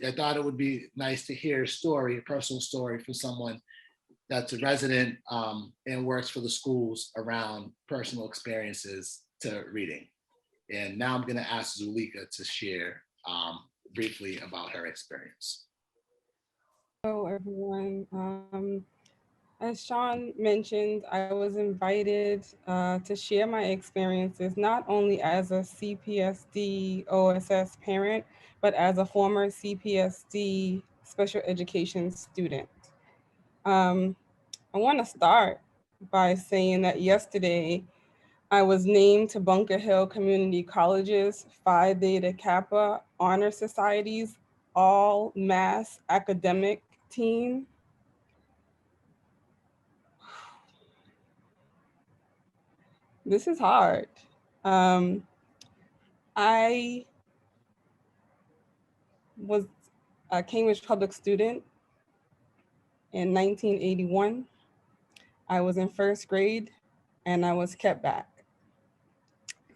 I thought it would be nice to hear a story, a personal story from someone that's a resident and works for the schools around personal experiences to reading. And now I'm gonna ask Zuleka to share briefly about her experience. Hello, everyone. As Sean mentioned, I was invited to share my experiences, not only as a CPSD OSS parent, but as a former CPSD special education student. Um, I want to start by saying that yesterday I was named to Bunker Hill Community College's Phi Beta Kappa Honor Society's all mass academic team. This is hard. Um, I was a Cambridge public student in 1981. I was in first grade and I was kept back.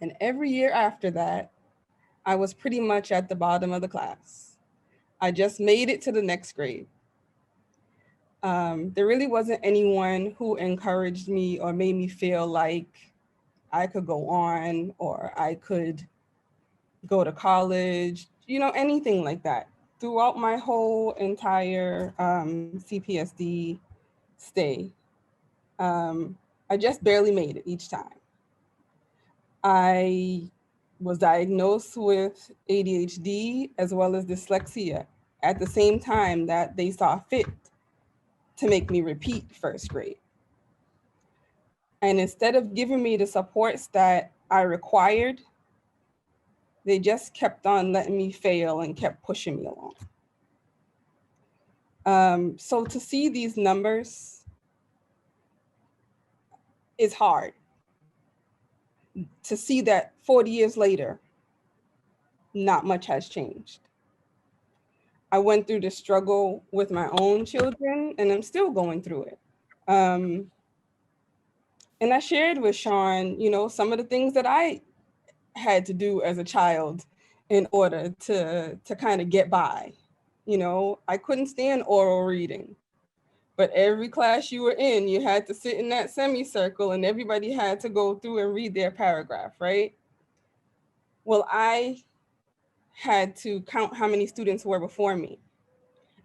And every year after that, I was pretty much at the bottom of the class. I just made it to the next grade. There really wasn't anyone who encouraged me or made me feel like I could go on or I could go to college, anything like that. Throughout my whole entire CPSD stay, I just barely made it each time. I was diagnosed with ADHD as well as dyslexia at the same time that they saw fit to make me repeat first grade. And instead of giving me the supports that I required, they just kept on letting me fail and kept pushing me along. So to see these numbers is hard. To see that 40 years later, not much has changed. I went through the struggle with my own children and I'm still going through it. And I shared with Sean, some of the things that I had to do as a child in order to kind of get by. I couldn't stand oral reading, but every class you were in, you had to sit in that semicircle and everybody had to go through and read their paragraph, right? Well, I had to count how many students were before me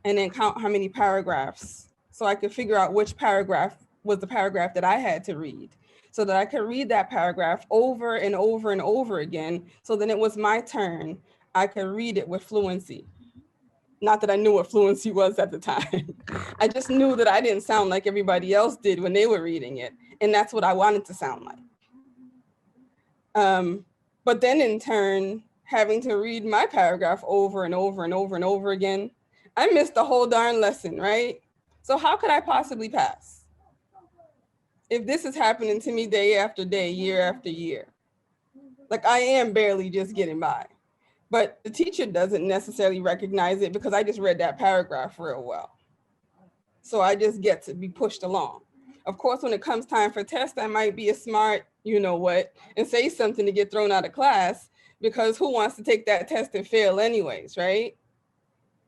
and then count how many paragraphs so I could figure out which paragraph was the paragraph that I had to read so that I could read that paragraph over and over and over again. So then it was my turn. I could read it with fluency. Not that I knew what fluency was at the time. I just knew that I didn't sound like everybody else did when they were reading it. And that's what I wanted to sound like. But then in turn, having to read my paragraph over and over and over and over again, I missed the whole darn lesson, right? So how could I possibly pass if this is happening to me day after day, year after year? Like I am barely just getting by. But the teacher doesn't necessarily recognize it because I just read that paragraph real well. So I just get to be pushed along. Of course, when it comes time for tests, I might be a smart, you know what, and say something to get thrown out of class because who wants to take that test and fail anyways, right?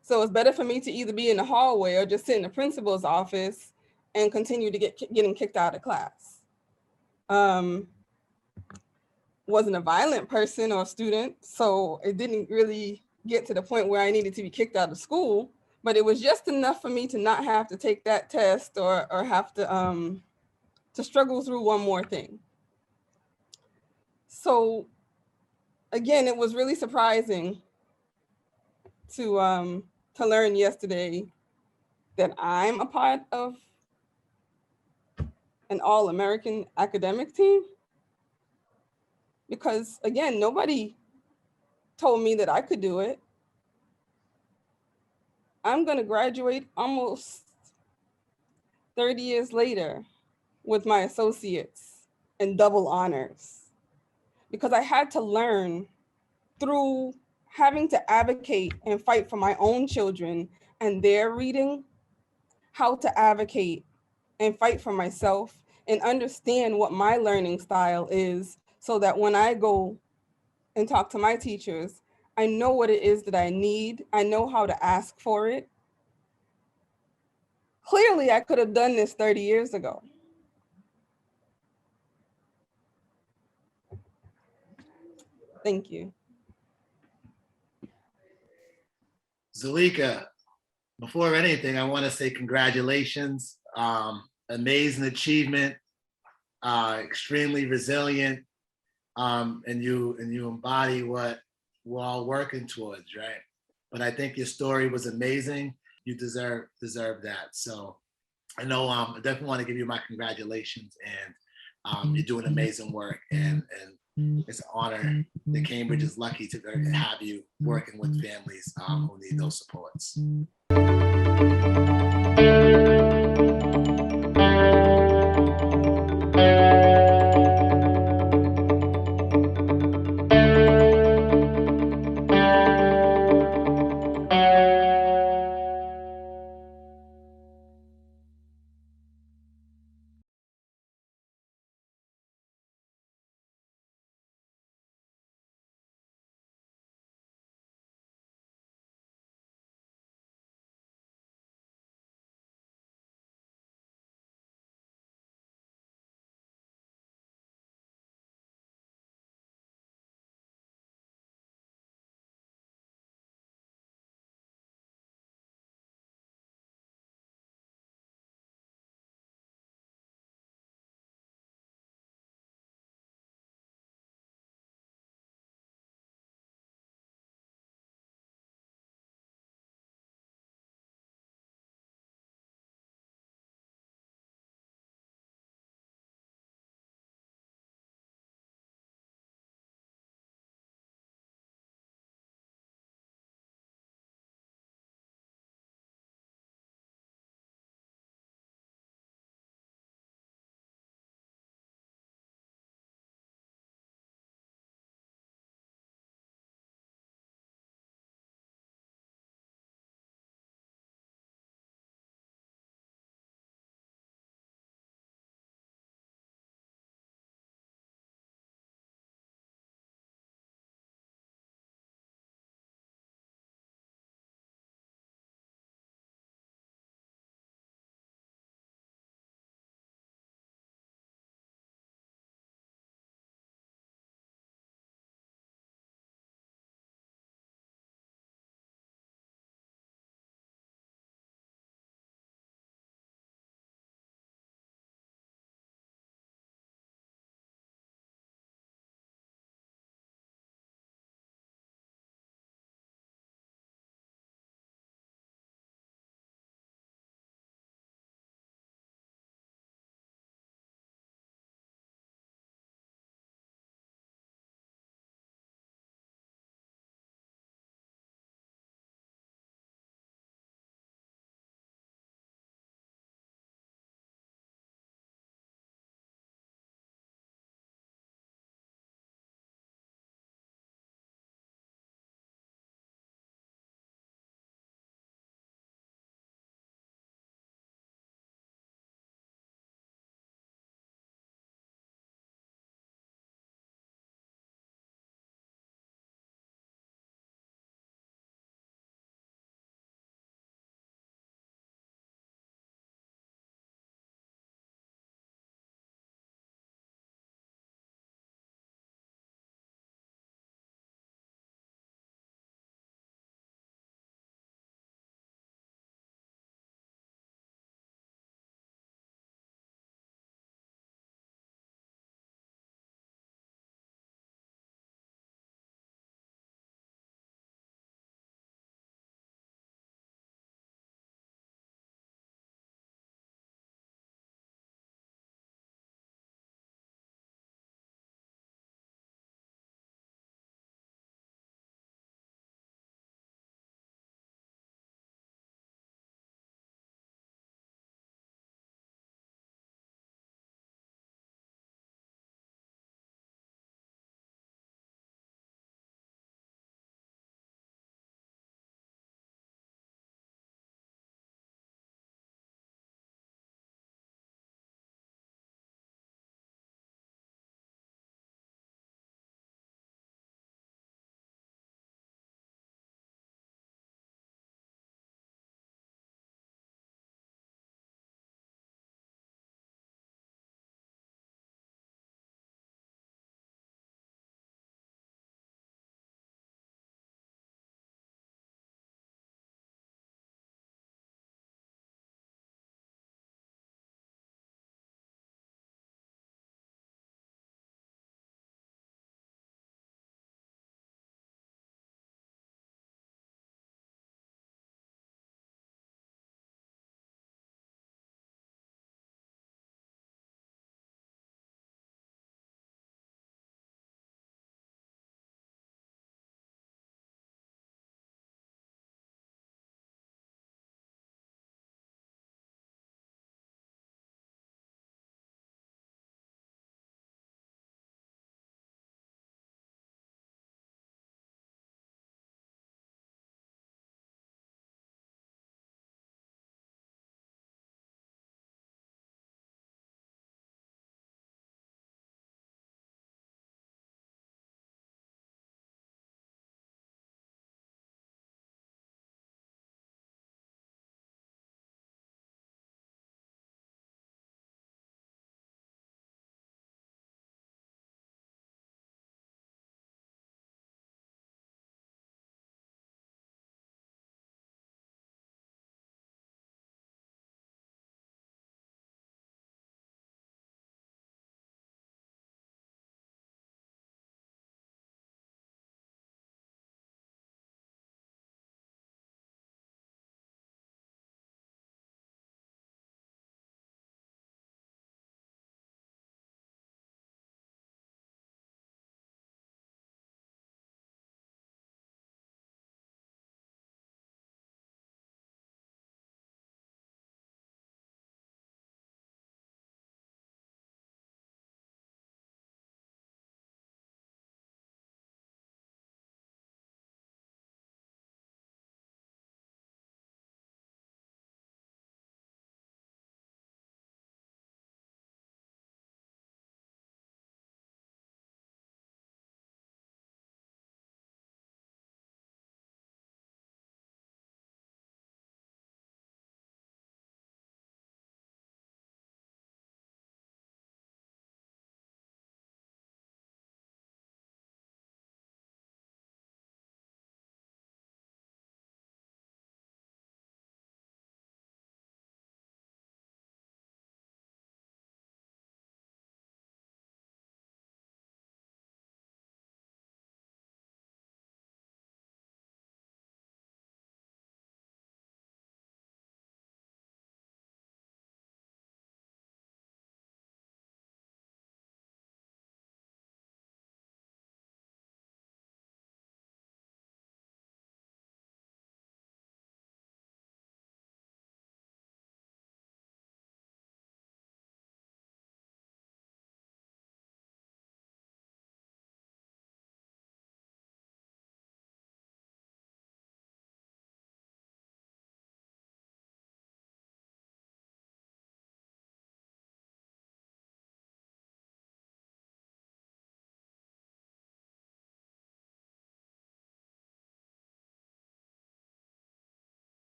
So it's better for me to either be in the hallway or just sit in the principal's office and continue to getting kicked out of class. Wasn't a violent person or student, so it didn't really get to the point where I needed to be kicked out of school, but it was just enough for me to not have to take that test or have to struggle through one more thing. So again, it was really surprising to learn yesterday that I'm a part of an all-American academic team. Because again, nobody told me that I could do it. I'm gonna graduate almost 30 years later with my associates and double honors because I had to learn through having to advocate and fight for my own children and their reading, how to advocate and fight for myself and understand what my learning style is so that when I go and talk to my teachers, I know what it is that I need. I know how to ask for it. Clearly, I could have done this 30 years ago. Thank you. Zuleka, before anything, I want to say congratulations. Amazing achievement, extremely resilient, and you embody what we're all working towards, right? But I think your story was amazing. You deserve that. So I know I definitely want to give you my congratulations, and you're doing amazing work, and it's an honor that Cambridge is lucky to have you working with families who need those supports.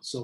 So